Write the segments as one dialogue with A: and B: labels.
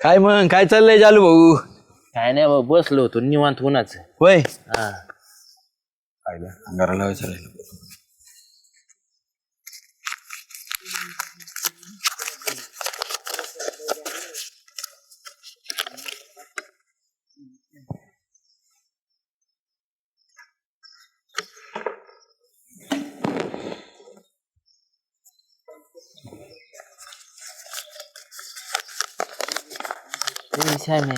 A: काय मग काय चाललंय चालू भाऊ?
B: काय नाही बाबा, बसलो होतो निवांत उन्हाचं.
A: होय
B: हा
A: अंगारा लावायचं राहिलं.
B: श्याम आहे.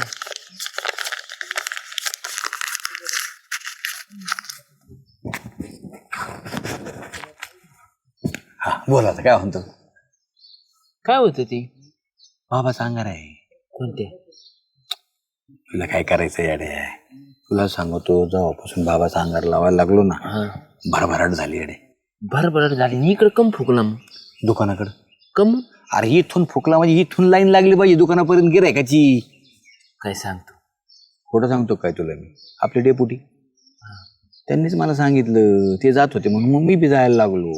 A: हा बोला आता काय म्हणतो?
B: काय होतं ती?
A: बाबाचा अंगार आहे.
B: कोणते?
A: तुला काय करायचं याडे? तुला सांगतो जेव्हापासून बाबाचा अंगार लावायला लागलो ना, भरभराट झाली याडे.
B: भरभराट झाली. इकडे कम फुकला मग
A: दुकानाकडं.
B: कम?
A: अरे इथून फुकला म्हणजे इथून लाईन लागली पाहिजे दुकानापर्यंत गिरायकाची.
B: काय सांगतो?
A: खोटं सांगतो काय तुला मी? आपले डेपुटी त्यांनीच मला सांगितलं, ते जात होते म्हणून मग मी बी जायला लागलो.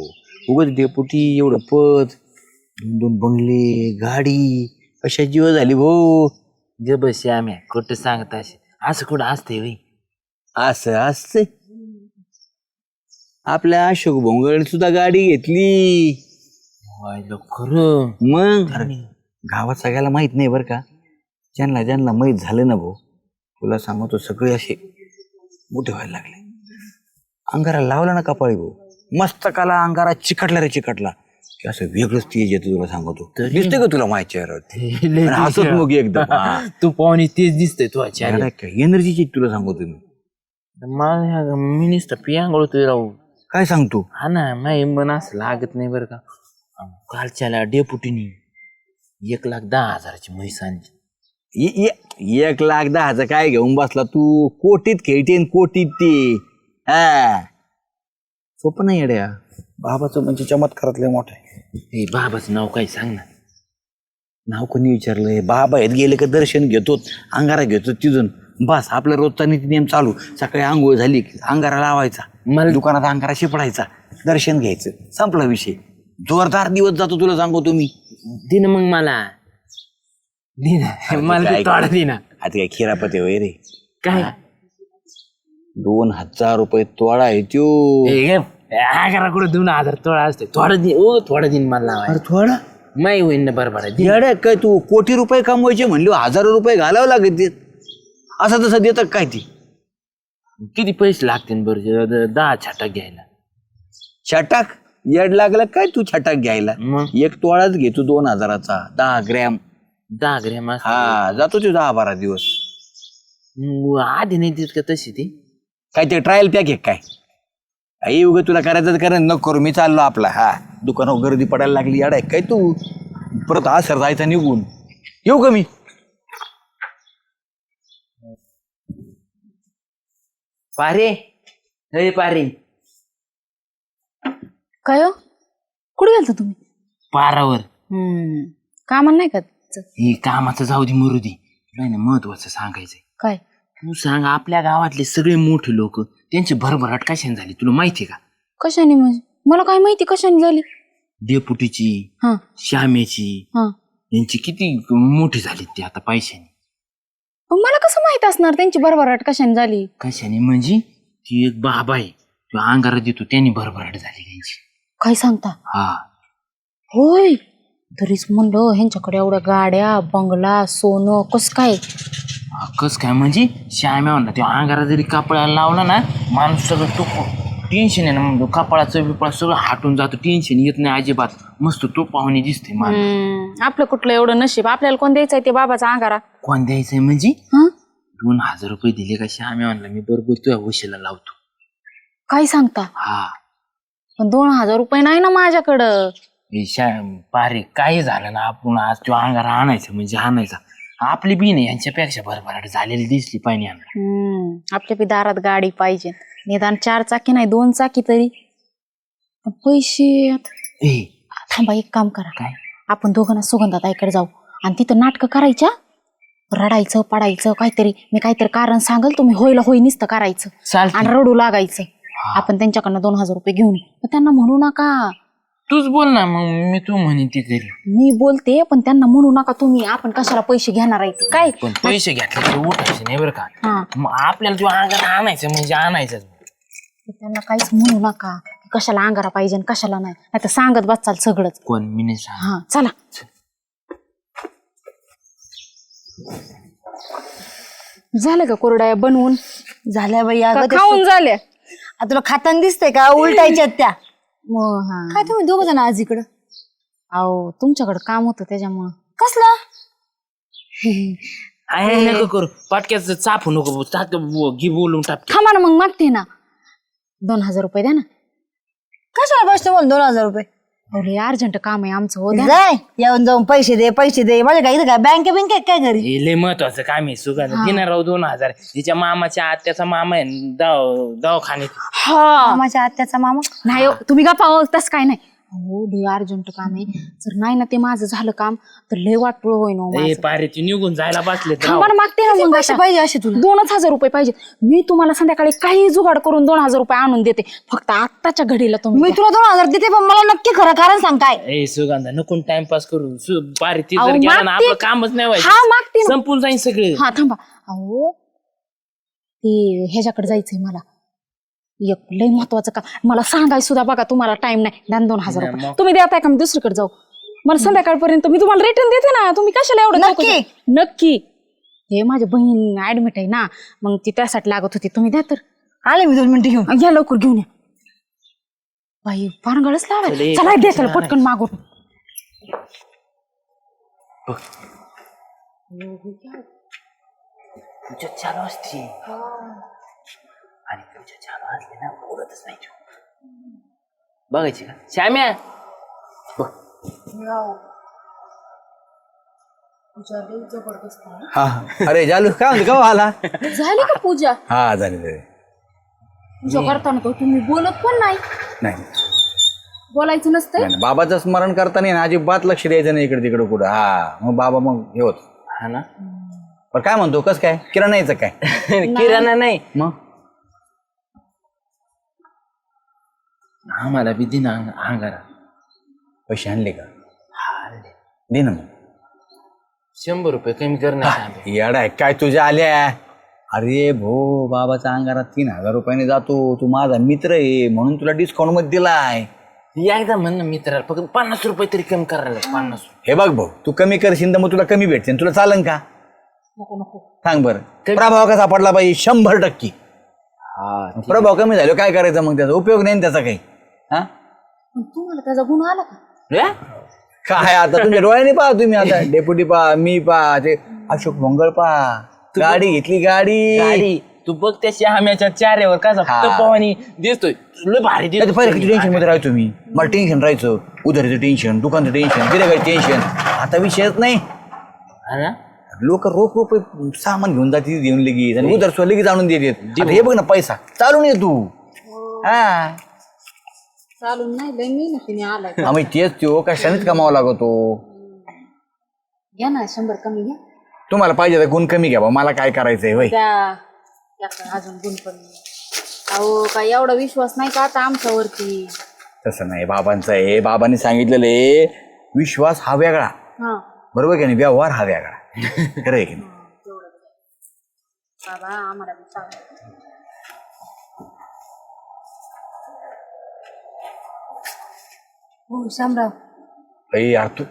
A: उगाच डेपुटी एवढं पद, 2 बंगले, गाडी, कशा जीव झाली भाऊ.
B: जब श्याम आहे, खोटं सांगत असे. असं कुठं असते भाई?
A: असं असते. आपल्या अशोक भोंगळ सुद्धा गाडी घेतली.
B: खरं?
A: मग गावात सगळ्याला माहित नाही बरं का. ज्यांना ज्यांना माहित झालं ना भाऊ, तुला सांगतो सगळे असे मोठे व्हायला लागले. अंगारा लावला ना कपाळी भाऊ, मस्तकाला अंगारा चिकटला रे चिकटला की असं वेगळंच तेज येतं. तुला सांगतो, दिसते का तुला माझ्या चेहऱ्यावरती? असंच मग एकदम
B: तू पाहुणे तेच दिसतोय तू
A: एनर्जीची. तुला सांगतो मी,
B: मला मी नुसतं पियांगळ होतोय राहू.
A: काय सांगतो?
B: हा ना, माझी मन असं लागत नाही बरं का. कालच्याला डेपुटीनी 1,10,000ची म्हैस आणली.
A: 1,10,000 काय घेऊन बसला तू? कोटीत खेळते कोटीत ते. हा सोपं नाही येड्या. बाबाचं म्हणजे चमत्कारातले मोठं आहे.
B: बाबाचं नाव काय सांग ना?
A: नाव कोणी विचारलंय? बाबा आहेत गेले का दर्शन घेतो, अंगारा घेतो तिथून. बस आपला रोजचा नियम चालू. सकाळी आंघोळ झाली की अंगारा लावायचा, मला दुकानात अंगारा शिपडायचा, दर्शन घ्यायचं, संपला विषय. जोरदार दिवस जातो तुला सांगतो तुम्ही.
B: दिन मग मला मला तोडा दिना.
A: आता काय खिरापती होय रे?
B: काय
A: 2,000 रुपये तोडा आहे त्यो.
B: करा कुठं 2,000 तोडा असते? थोडा दिन मला.
A: अरे थोडा
B: माही होईन ना बरोबर.
A: येड्या काय तू? कोटी रुपये कमवायचे म्हणले 1,000 रुपये घालावं लागत. असं तसं देतात काय ती?
B: किती पैसे लागतील बरं? 10 छटाक घ्यायला.
A: छटाक? येड लागला काय तू छटाक घ्यायला?
B: मग
A: 1 तोळाच घेतो 2,000चा, 10 ग्रॅम.
B: 10 ग्रॅम?
A: हा जातो ते 10-12 दिवस.
B: आधी नाही देत का तशी ती?
A: काय ते ट्रायल पॅक आहे काय? आई उगं तुला करायचं तर नको करू, मी चाललो आपला. हा दुकानावर गर्दी पडायला लागली. येडा आहे काय तू? परत असर जायचा निघून. येऊ का मी?
B: पारे पारे.
C: काय हो? कुठे गेलता तुम्ही?
B: पारावर.
C: कामाला नाही का?
B: हे कामाचं जाऊ दे, मरू दे. तुला ना महत्वाचं सांगायचंय.
C: काय?
B: तू सांग, आपल्या गावातले सगळे मोठे लोक त्यांची भरभराट कशाने झाली तुला माहितीये का?
C: कशाने म्हणजे? मला काय माहिती कशाने झाली.
B: डेपुटीची, श्यामेची, यांची किती मोठी झाली ती आता पैशाने.
C: मला कसं माहित असणार त्यांची भरभराट कशाने झाली?
B: कशाने म्हणजे? ती एक बाबा आहे, तो अंगारा देतो, त्यांनी भरभराट झाली त्यांची.
C: काय सांगता?
B: हा
C: होय. तरीच म्हणलं ह्यांच्याकडे एवढ्या गाड्या, बंगला, सोनं कस काय?
B: कस काय म्हणजे? श्याम्या म्हणला तो अंगारा जरी कपड्याला लावला ना, माणूस सगळं तो टेन्शन आहे ना, मग कपाळाचं बिपाळ सगळं हाटून जातो. टेन्शन येत नाही अजिबात. मस्त तो पाहुणे दिसते मला.
C: आपलं कुठलं एवढं नशीब. आपल्याला कोण द्यायचंय ते बाबाचा अंगारा?
B: कोण द्यायचंय म्हणजे? 2,000 रुपये दिले का? श्याम्या म्हणला मी बरोबर तुझ्या उशीला लावतो.
C: काय सांगता?
B: हा.
C: पण 2,000 रुपये नाही ना माझ्याकडं.
B: पारे काय झालं ना, आपण आज तो अंगारा आणायचा म्हणजे आणायचा. आपली बी नाही यांच्यापेक्षा भरभराट झालेली दिसली पाहिजे.
C: आपल्या बी दारात गाडी पाहिजे, निदान 4 चाकी नाही 2 चाकी तरी. पैसे थांबा, एक काम करा.
B: काय?
C: आपण दोघांना सुगंधाताईकडे जाऊ आणि तिथं नाटकं करायच्या, रडायचं पडायचं काहीतरी. मी काहीतरी कारण सांगल, तुम्ही होईला होई नुसतं करायचं आणि रडू लागायचं. आपण त्यांच्याकडनं 2,000 रुपये घेऊन. त्यांना म्हणू नका
B: तूच बोल ना मग मी तू म्हणे ती घरी.
C: मी बोलते पण त्यांना म्हणू नका तुम्ही आपण कशाला पैसे घेणार आहे ते काय.
B: पण पैसे घेतले ते उठायचे नाही बरं का.
C: हा
B: मग आपल्याला तो अंगारा आणायचं म्हणजे आणायचंच.
C: त्यांना काहीच म्हणू नका कशाला अंगारा पाहिजे आणि कशाला नाही नाही तर सांगत बसचाल सगळंच.
B: कोण मी नाही सांग.
C: हा चला. झालं का कोरड्या बनवून
D: झाल्या बाई
C: का
D: अगं ते
C: खाऊन झाल्या.
D: आ, तुला खाताना दिसतंय का उलटायच्यात त्या
C: हा
D: काय तुम्ही दोघ जण आज इकडं
C: अहो तुमच्याकडे काम होतं त्याच्यामुळं.
D: कसलं
B: आहे नको करू पाटक्याचं चाफू नको टाक घे बोलून टाक.
C: थांबा ना मग मागते ना 2000 रुपये द्या ना.
D: कशाला बसतो बोल 2000 रुपये
C: अरे अर्जंट काम आहे आमचं हो द्या.
D: जाय येऊन जाऊन पैसे दे माझ्या काय इथं काय बँक काय घरी
B: हे लय महत्वाचं काम आहे सुगंध. दिना राव 2000. तिच्या मामाच्या आत्याचा मामा आहे दवाखान्यात.
C: हा
D: माझ्या आत्याचा मामा
C: नाही हो, तुम्ही का पाहू तसं काय नाही. हो लय अर्जंट काम आहे जर नाही ना ते माझं झालं काम तर लय वाटपुळ होईन हो
B: ए
C: माझं.
B: पारे ती निघून जायला बसले
C: थांबा ना मागते ना मग
D: पैसे पाहिजे असे तुला
C: 2000 रुपये पाहिजे. मी तुम्हाला संध्याकाळी काही जुगाड करून 2000 रुपये आणून देते फक्त आत्ताच्या घडीला तुम्ही
D: मी
C: द्या.
D: तुला 2000 देते पण मला नक्की खरं कारण सांग काय
B: ए सुगंधा नको टाइमपास करू. पारे ती
C: अहो,
B: जर गेला ना
C: मागते.
B: आपलं कामच नाही
C: हा
B: व्हायचं.
C: मागते ना.
B: संपून जाईल सगळे.
C: हा थांबा अहो ते ह्याच्याकडे जायचंय मला एक लय महत्वाचं का मला सांगाय सुद्धा बघा तुम्हाला टाइम नाही द्या 2000
B: नाही,
C: रुपये
B: मग.
C: तुम्ही देताय का मी दुसरीकडे जाऊ. मला संध्याकाळपर्यंत मी तुम्हाला रिटर्न देते ना तुम्ही कशाला एवढं
D: नक्की?
C: चौकशी- नक्की. हे माझी बहीण ऍडमिट आहे ना मग ती त्यासाठी लागत होती तुम्ही द्या तर.
D: आले मी 2 मिनिटं घेऊन
C: या लवकर घेऊन या. बाई पारंगळच लावाय
B: चल,
C: चला
B: एक
C: दे त्याला पटकन मागून.
B: तुझ्या चालू असते आणि तुझ्या चालू असले ना बोलतच नाही तू. बघायची का श्याम्या बघ.
A: हा अरे जालू काय म्हणतो का आला.
C: झाली का पूजा.
A: हा झाले
C: पूजा करताना तो तुम्ही बोलत पण नाही
A: नाही
C: बोलायचं नसतंय.
A: नाही, बाबाचं स्मरण करताना ना अजिबात लक्ष द्यायचं नाही इकडे तिकडे कुठं. हा मग बाबा मग हे होत.
B: हा ना.
A: पण काय म्हणतो कस काय किराणा यायचं काय
B: किराणा नाही
A: मग
B: आम्हाला बी दिन अंगारा.
A: पैसे आणले का दे ना मग.
B: 100 रुपये कमी करणार.
A: येडा आहे काय तुझ्या आल्या. अरे भो बाबाचा अंगारा 3000 रुपयाने जातो. तू माझा मित्र आहे म्हणून तुला डिस्काउंट मध्ये दिलाय.
B: एकदा म्हण ना मित्राला फक्त 50 रुपये तरी कमी करायला. 50.
A: हे बघ भाऊ तू कमी करशील तर मग तुला कमी भेटते तुला चालन का सांग बरं. प्रभाव कसा पडला पाहिजे 100%.
B: हा
A: प्रभाव कमी झालो काय करायचं मग त्याचा उपयोग नाही ना त्याचा काही. हा
C: पण तुम्हाला त्याचा गुण आला का.
A: काय आता तुमच्या डोळ्याने पहा तुम्ही आता डेप्युटी पहा मी पहा ते अशोक मंगळ पहा गाडी घेतली गाडी.
B: गाडी तू बघ त्या श्याम्याच्या चाऱ्यावर कसा
A: हा.
B: टपवानी दिसतोय. लय भारी
A: पहिले किती
B: दिसतोय.
A: टेन्शन मध्ये राहायचो मी. मला टेन्शन राहायचं उधारीचं टेन्शन दुकानचं टेन्शन गिऱ्हाईकाचं टेन्शन. आता विषयच नाही.
B: हा ना.
A: लोक रोख रोप सामान घेऊन जाते देऊन लगेच आणि उधार सुद्धा लगेच आणून देतात. आता हे बघ ना पैसा चालून ये तू. हा
C: चालून नाही लय मेहनतीने आलाय.
A: आम्ही तेच तो कशानेच कमावा लागतो.
C: घ्या ना 100 कमी घ्या.
A: तुम्हाला पाहिजे तर गुण कमी घ्या बा. मला काय करायचंय वय.
C: त्या अजून गुण पण अहो काय एवढा विश्वास नाही का आता आमच्यावरती.
A: तसं नाही बाबांचं आहे. बाबांनी सांगितलेलं आहे विश्वास हा वेगळा
C: हा
A: बरोबर की नाही व्यवहार हा वेगळा. खरं आहे की नाही.
C: बाबा आम्हाला बी सांगा.
D: हो शामराव
A: अय यार तू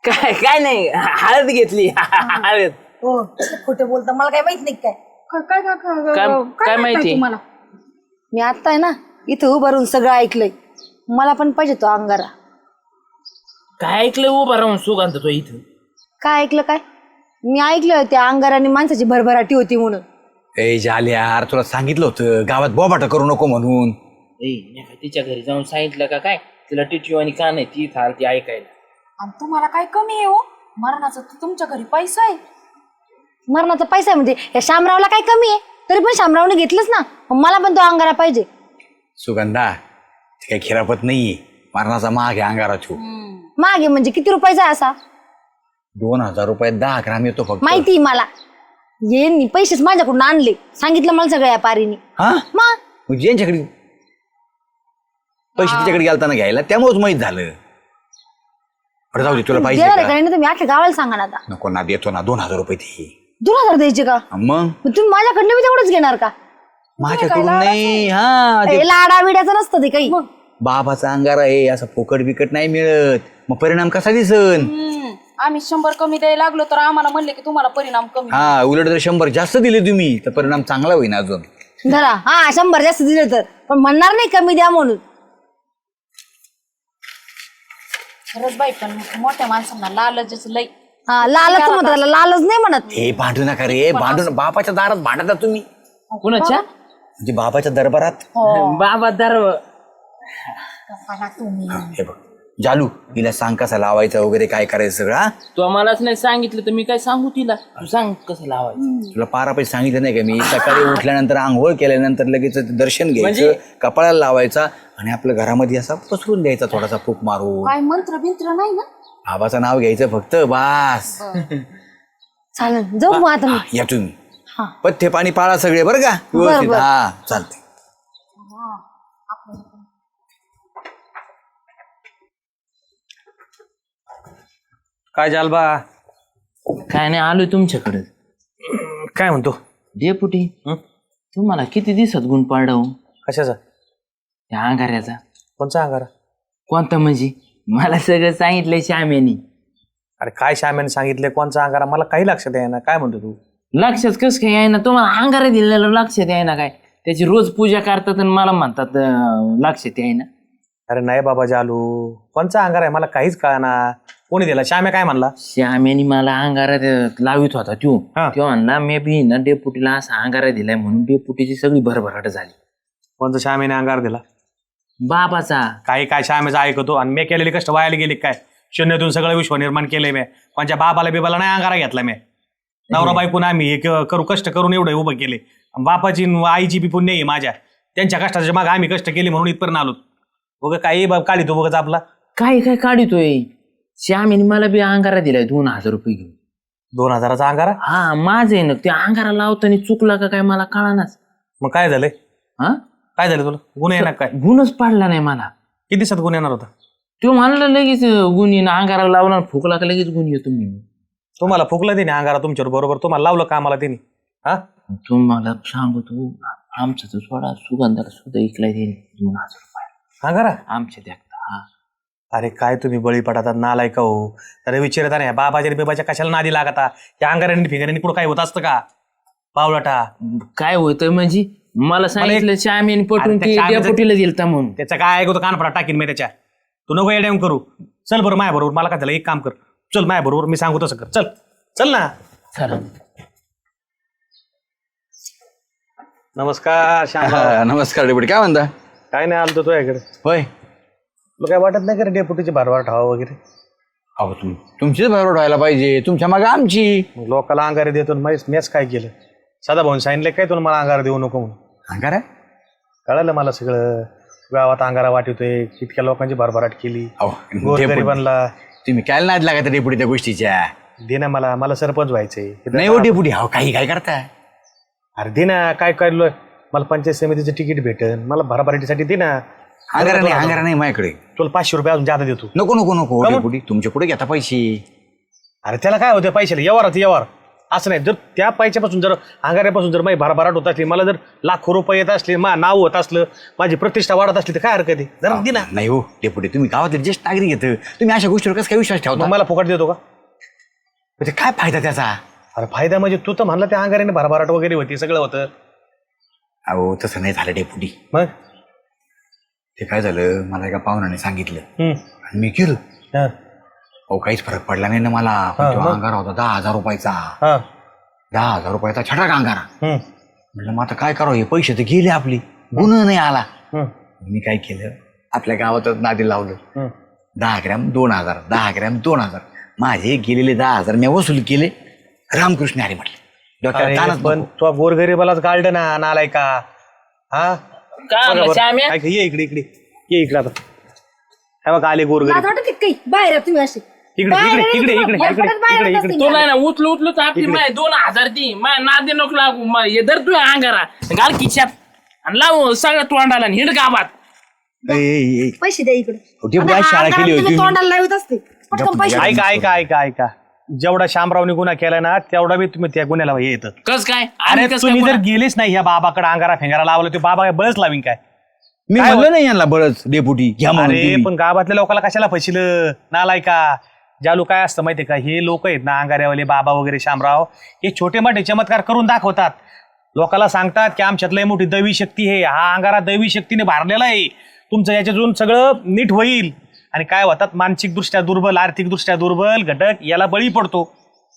B: काय काय नाही हळद घेतली. हळद.
D: हो खोटं बोलता मला काय माहित नाही काय
B: काय माहिती
C: तुम्हाला.
D: मी आता आहे ना इथं उभं राहून सगळं ऐकलंय मला पण पाहिजे तो अंगारा.
B: काय ऐकलं उभा राहून सुगंध तो इथं.
D: काय ऐकलं काय मी ऐकलं त्या अंगाराने माणसाची भरभराटी होती म्हणून.
A: ए झाल्या यार तुला सांगितलं होतं गावात बोबाटा करू नको म्हणून.
B: मी काय तिच्या घरी जाऊन सांगितलं का काय तिला टिचू आणि का नाही ती थाल ती ऐकायला.
C: आणि तुम्हाला काय कमी आहे हो मरणाचा तुमच्या घरी पैसा आहे.
D: मरणाचा पैसा आहे म्हणजे या शामरावला काय कमी आहे तरी पण शामरावने घेतलंच ना मग मला पण तो अंगारा पाहिजे.
A: सुगंधा ते काही खिरापत नाहीये. मरणाचा महाग आहे अंगारा छू.
D: मागे म्हणजे किती रुपयाचा आहे असा
A: 2000 रुपयात 10 ग्राम येतो फक्त.
D: माहिती मला यांनी पैसेच माझ्याकडून आणले सांगितलं मला सगळ्या पारीनी.
A: हा
D: मग
A: म्हणजे यांच्याकडे पैसे तिच्याकडे गेलताना घ्यायला, त्यामुळेच माहित झालं. बरं जाऊ दे, तुला पाहिजे
D: देणार आहे
A: का?
D: का नाही तुम्ही अख्ख्या गावाला सांगा ना आता.
A: नको ना, देतो ना 2000 रुपये ती.
D: 2000 द्यायचे का?
A: मग
D: मग तुम्ही माझ्याकडनं बी तेवढंच घेणार का?
A: माझ्याकडून नाही. हा ते
D: हे लाडा बिड्याचं नसतं ते काही.
A: बाबाचा अंगारा आहे, असं फुकट बिकट नाही मिळत. मग परिणाम कसा दिसन?
C: आम्ही 100 कमी द्यायला लागलो तर आम्हाला म्हणले की तुम्हाला परिणाम कमी.
A: हा, उलट जर 100 जास्त दिले तुम्ही तर परिणाम चांगला होईना अजून.
D: धरा, हा 100 जास्त दिले तर, पण म्हणणार नाही कमी द्या म्हणून.
C: खरंच बाई, पण मोठ्या माणसांना लालच लई.
D: हा, लालच म्हणतात त्याला, लालच नाही म्हणत.
A: हे भांडू नका रे, भांडू बापाच्या दारात भांडता तुम्ही.
B: कुणाच्या
A: म्हणजे बाबाच्या दरबारात.
B: बाबा दर
A: हे बघ जालू, तिला सांग कसं लावायचं वगैरे काय करायचं सगळं. हा?
B: तू मलाच नाही सांगितलं तर मी काय सांगू तिला. तू सांग कसं लावायचं.
A: तुला पारापैकी सांगितलं नाही का मी? सकाळी उठल्यानंतर आंघोळ केल्यानंतर लगेच दर्शन घ्यायचं,
B: म्हणजे?
A: कपाळाला लावायचा आणि आपल्या घरामध्ये असा पसरून द्यायचा थोडासा फूक मारून.
C: काय मंत्र बिंत्र नाही ना?
A: बाबाचं नाव घ्यायचं फक्त, बास.
D: चालेल, जाऊ मग आता मी.
A: या तुम्ही
D: हा.
A: पथ्य पाणी पाळा सगळे बरं का व्यवस्थित.
D: बरं.
A: हा चालते.
E: काय जालबा?
B: काय नाही, आलोय तुमच्याकडे.
E: काय म्हणतो?
B: डेपुटी, तुम्हाला किती दिवसात गुण पाडा हो
E: कशाचा?
B: त्या अंगाऱ्याचा?
E: कोणचा अंगारा?
B: कोणता म्हणजे? मला सगळं सांगितलंय श्याम्यानी.
E: अरे काय श्याम्याने सांगितले कोणचा अंगारा? मला काही लक्षात आहे ना. काय म्हणतो तू?
B: लक्षात कस काय आहे ना? तुम्हाला अंगारा दिलेलं लक्षात आहे ना? काय त्याची रोज पूजा करतात आणि मला म्हणतात लक्षात आहे ना?
E: अरे नाही बाबा जालू, कोणचा अंगारा आहे मला काहीच कळना. कोणी दिला? श्याम्या काय म्हणला?
B: श्याम्यानी मला अंगारा लावित होता तो.
E: हा.
B: तो म्हणला मी बी ना डेपुटीला असा अंगारा दिलाय म्हणून डेपुटीची सगळी भरभराट झाली.
E: कोणचा श्याम्याने अंगार दिला?
B: बाबाचा.
E: काही काय श्याम्याचं ऐकतो आणि मी केलेले कष्ट वायाला गेले काय? शून्यातून सगळं विश्व निर्माण केलंय मी. कोणच्या बाबाला बिबाला नाही अंगारा घेतला मी. नवरा बायकोन आम्ही हे करू कष्ट करून एवढं उभं केले. बापाची आईची बी पुण्य आहे माझ्या. त्यांच्या कष्टाच्या मागे आम्ही कष्ट केले म्हणून इथपर्यंत आलो. बघ काही काढी तो बघत आपला
B: काय काय काढितोय? श्यामीने मला बी अंगारा दिलाय 2000 रुपये घेऊन.
E: 2000चा अंगारा?
B: हा माझं आहे ना. ते अंगारा लावताना चुकला का काय मला कळानाच.
E: मग काय झालंय?
B: हा,
E: काय झालं तुला? गुन्हे येणार काय?
B: गुणच पाडला नाही मला.
E: किती दिवसात गुन्हे येणार होता?
B: तो म्हणला लगेच गुण येईन, अंगारा लावला फुकला का लगेच गुण येतो मी.
E: तुम्हाला फुकलं तिने अंगारा तुमच्यावर बरोबर? तुम्हाला लावलं का आम्हाला तिने? हा,
B: तुम्हाला सांगतो, आमचा तर सोडा सुगंधाला सुद्धा इकलाय त्याने 2000 रुपये
E: अंगारा
B: आमच्या देखता. हा,
E: अरे काय तुम्ही बळी पडतात नालाय का हो? अरे विचारता नाही बाबाच्या बिबाच्या कशाला नादी लागता? त्या अंगाऱ्यांनी फिगाऱ्यांनी कुठं काय होत असतं का? पावलाटा
B: काय होतंय म्हणजे? मला सांगितलं श्यामीने पटून
E: अरे त्या श्यामीचं-
B: डेपुटीला दिलता म्हणून.
E: त्याचा काय ऐकतो कानफडा टाकीन मी त्याच्या. तू नको एडॅम करू. चल बरं माया बरोबर. मला काय झालं, एक काम कर, चल माया बरोबर, मी सांगू तसं कर. चल चल ना.
B: चला.
E: नमस्कार श्याम.
A: नमस्कार डेपुटी, काय म्हणता?
E: काय नाही आलो तो याकडे.
A: होय.
E: तुला काय वाटत नाही का रे डेपुटीची भारवार ठावा वगैरे?
A: अहो तुमचीच बरोबर व्हायला पाहिजे, तुमच्या मागे आमची.
E: मग लोकाला अंगारे देतो मेस काय केलं? साधा भाऊन सांगितलं काय तुला मला अंगारा देऊ नको म्हणून?
A: अंगारा?
E: कळालं मला सगळं. गावात अंगारा वाटतोय, इतक्या लोकांची भरभराट केली,
A: अहो,
E: गोरगरिबांना.
A: तुम्ही काय नाद लागा त्या डेपुटी त्या गोष्टीच्या?
E: दे ना मला सरपंच व्हायचंय.
A: नाही हो डेपुटी, अहो काही काय करताय?
E: अरे दे ना, काय काढलोय मला पंचायत समितीचं तिकीट भेटेल, मला भराभराटीसाठी दे ना.
A: अंगारा नाही माझ्याकडे.
E: तुला 500 रुपये अजून जादा देतो.
A: नको नको नको
E: का मग?
A: डेपुटी, तुमच्या पुढे घेता पैसे.
E: अरे त्याला काय होतं पैशाला? व्यवहार असं नाही. जर त्या पैशापासून जर अंगाऱ्यापासून जर माझी भरभराट होत असली, मला जर लाखो रुपये येत असले, नाव होत असलं, माझी प्रतिष्ठा वाढत असली तर काय हरकत आहे? जरा दे ना.
A: नाही हो डेपुटी, तुम्ही गावातील ज्येष्ठ नागरिक येतं, तुम्ही अशा गोष्टीवर कसं काय विश्वास
E: मग
A: ठेवता?
E: मला फुकट देतो का?
A: म्हणजे काय फायदा त्याचा?
E: अरे फायदा म्हणजे तू तर म्हणला त्या अंगाऱ्याने भरभराट वगैरे होती, सगळं होतं.
A: अहो तसं नाही झालं डेपुटी.
E: मग
A: ते काय झालं, मला एका पाहुण्याने सांगितलं
E: हम्म.
A: आणि मी केलं.
E: हा.
A: अहो काहीच फरक पडला नाही ना मला. पण तो अंगारा होता 10,000 रुपयाचा.
E: हा.
A: 10,000 रुपयाचा छटाक अंगारा.
E: हम्म.
A: म्हटलं मग आता काय करावं, हे पैसे तर गेले आपली, गुण नाही आला.
E: हम्म.
A: मी काय केलं, आपल्या गावातच नादी लावलं.
E: हम्म.
A: 10 ग्रॅम 2000, 10 ग्रॅम 2000. माझे गेलेले 10,000 मी वसूल केले. रामकृष्ण हरी म्हटले. डॉक्टर
E: अरे
A: तानच
E: पण
A: नको.
E: तो गोरगरीबालाच गाळड ना, नालाय का? हा,
B: काय
E: बघा
B: म्हणला
E: बरं.
B: श्याम्या?
E: ऐक, ये इकडे आता. हे बघा आले गोरगरीब.
D: लाज वाटते काही बाहेर आहे तुम्ही असे.
E: इकडे
B: तो नाही ना उचलू आपली माय 2000 ती माय नादी नको लागू. हे धर तू अंगारा घाल खिशात आणि लावू सगळं तोंडाला आणि हिंड गावात.
A: ए, ए, ए.
D: पैसे द्या इकडे
A: डेपुटी आज शाळा केली होती
D: तोंडाला लावत असते पटकन पैसे द्या.
E: ऐका ऐका ऐका ऐका जेवढा शामरावने गुन्हा केलाय ना तेवढा बी तुम्ही त्या गुन्ह्याला हे येतं.
B: कस काय
E: अरे
B: आम्ही कसं
E: तुम्ही
B: काय
E: जर गेलेच नाही ह्या बाबाकडे अंगारा फेंगारा लावला ते बाबा काय बळच लावीन काय
A: मी म्हणलं नाही यांना बळच डेपुटी घ्या म्हणून
E: अरे
A: तुम्ही.
E: पण गावातल्या लोकांना कशाला फसिलं नालायका जालू काय असतं माहितीये का हे लोक आहेत ना अंगाऱ्यावाले बाबा वगैरे शामराव हे छोटे मोठे चमत्कार करून दाखवतात लोकांना सांगतात की आमच्यात लय मोठी दैवी शक्ती आहे हा अंगारा दैवी शक्तीने भारलेला आहे तुमचं याच्यातून सगळं नीट होईल आणि काय होतात मानसिकदृष्ट्या दुर्बल आर्थिकदृष्ट्या दुर्बल घटक याला बळी पडतो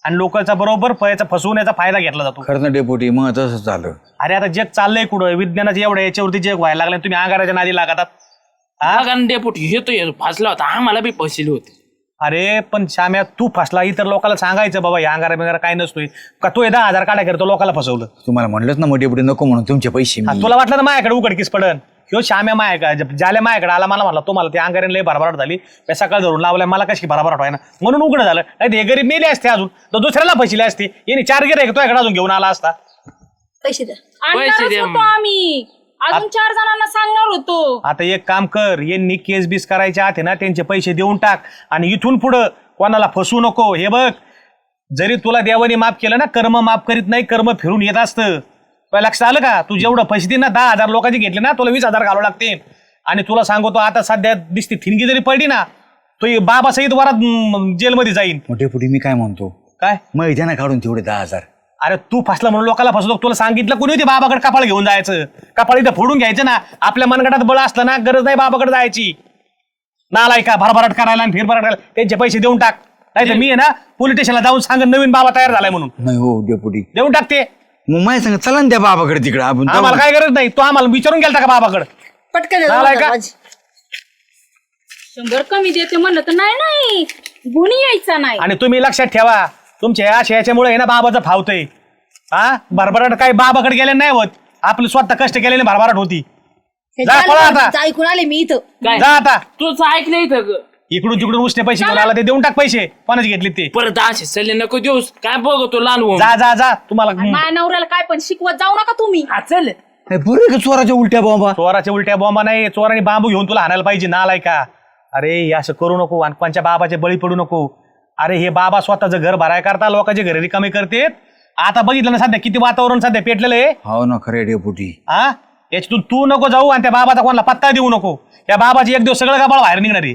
E: आणि लोकांचा बरोबर फसवण्याचा फायदा घेतला जातो
A: खरं ना डेपुटी मग तसंच झालं.
E: अरे आता जग चाललंय कुठं विज्ञानाचं एवढं याच्यावरती जग व्हायला लागलं तुम्ही अंगाराच्या नादी लागतात
B: डेपुटी येतो फासला होता आम्हाला बी फसले होते.
E: अरे पण श्याम्या तू फसला इतर लोकांना सांगायचं बाबा या अंगारा बिंगारा काय नसतोय का तू 10,000 काढा करतो लोकांना फसवलं
A: तुम्हाला म्हणलंच ना मग डेपुटी नको म्हणून तुमचे पैसे
E: हा,
A: मी.
E: तुला वाटलं ना माझ्याकडे उघडकीस पडन किंवा श्याम्या माझ्याकडे ज्याला माझ्याकडे आला मला म्हणला तुम्हाला त्या अंगाऱ्याने लय भरभराट झाली मी सकाळ धरून लावलाय मला कशी भरभराट व्हायना म्हणून उघड झालं नाही हे गरीब मेले असते अजून तर दुसऱ्याला फसले असते याने 4 गिऱ्हाईक तुझ्याकडे अजून घेऊन आला असता
D: पैसे द्या
B: पैसे दे
C: होतो आम्ही अजून 4 जणांना सांगणार होतो.
E: आता एक काम कर यांनी केस बीस करायच्या आत ना त्यांचे पैसे देऊन टाक आणि इथून पुढं कोणाला फसवू नको हे बघ जरी तुला देवाने माफ केलं ना कर्म माफ करीत नाही कर्म फिरून येत असतं तुला लक्षात आलं का तू जेवढं पैसे दे ना 10,000 लोकांचे घेतले ना तुला 20,000 घालावं लागतील आणि तुला सांगतो आता सध्या दिसती थिणगी जरी पडली ना तो बाबा सहित वरात जेलमध्ये जाईन
A: मग डेपुटी मी काय म्हणतो
E: काय
A: मग इथे ना काढून तेवढे 10,000.
E: अरे तू फसला म्हणून लोकांना फसवतो तुला सांगितलं कोणी होती बाबाकडे कपाळ घेऊन जायचं कपाळ इथं फोडून घ्यायचं ना आपल्या मनगटात बळ असलं ना गरज नाही बाबाकडे जायची नालाय का भरभराट करायला आणि फिरभराट करायला त्यांचे पैसे देऊन टाक नाही तर मी आहे ना पोलीस स्टेशनला जाऊन सांग नवीन बाबा तयार झालाय म्हणून
A: नाही हो डेपुटी
E: देऊन टाकते
A: मग माझ्या सांग चला ना त्या बाबाकडे तिकडे आपण
E: आम्हाला काय गरज नाही तो आम्हाला विचारून गेलता का बाबाकडे
D: पटकन द्या,
E: नालाय का?
D: माझी.
C: 100 कमी देते म्हणलं तर नाही गुणी यायचा नाही.
E: आणि तुम्ही लक्षात ठेवा तुमच्या याच्यामुळे आहे ना बाबाचं फावतंय हा भरभराट काही बाबाकडे गेले नाही होत आपलं स्वतः कष्ट केलेले भरभराट होती
D: हे
E: जा,
D: झालं
E: पळा
D: बघ,
E: आता.
D: जा, ऐकून आले मी इथं
B: काय
E: जा आता
B: तुझं ऐकलं इथं ग.
E: इकडून तिकडून उसने पैसे घेऊन आला ते देऊन टाक पैसे कोणाचे घेतले ते
B: परत असे सल्ले नको देऊस काय बघतो लाल
E: जा जा जा तुम्हाला
C: माझ्या नवऱ्याला काय पण शिकवत जाऊ नका तुम्ही.
B: हा चल
A: बरं का चोराच्या उलट्या बॉम्बा
E: चोराच्या उलट्या बॉम्बा नाही चोराने बांबू घेऊन तुला हाणायला पाहिजे नालाय का अरे हे असं करू नको आणि कोणच्या बाबाचे बळी पडू नको अरे हे बाबा स्वतःचं घर भराय करता लोकांचे घर रिकामी करतेत आता बघितलं ना सध्या किती वातावरण सध्या पेटलेलं आहे
A: हो ना खरे डेपुटी.
E: हा याच्यातून तू नको जाऊ आणि त्या बाबाचा कोणाला पत्ता देऊ नको त्या बाबाची एक दिवस सगळं गाबाळ बाहेर निघणार आहे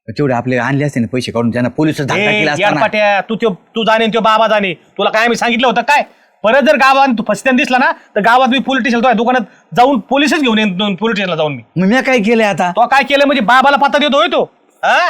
A: तेवढे आपले आणले असते ना पैसे काढून त्यांना पोलिस धाक केला
E: यार
A: असताना
E: पाट्या तू जाणे तो बाबा जाणे तुला काय मी सांगितलं होतं काय परत जर गावात तू फसत्यान दिसला ना तर गावात मी पोलीस स्टेशन दुकानात जाऊन पोलिसच घेऊन येईन पोलीस स्टेशनला जाऊन मी
A: मग मी काय केलंय आता
E: तो काय केलं म्हणजे बाबाला पत्ता देतोय तो हा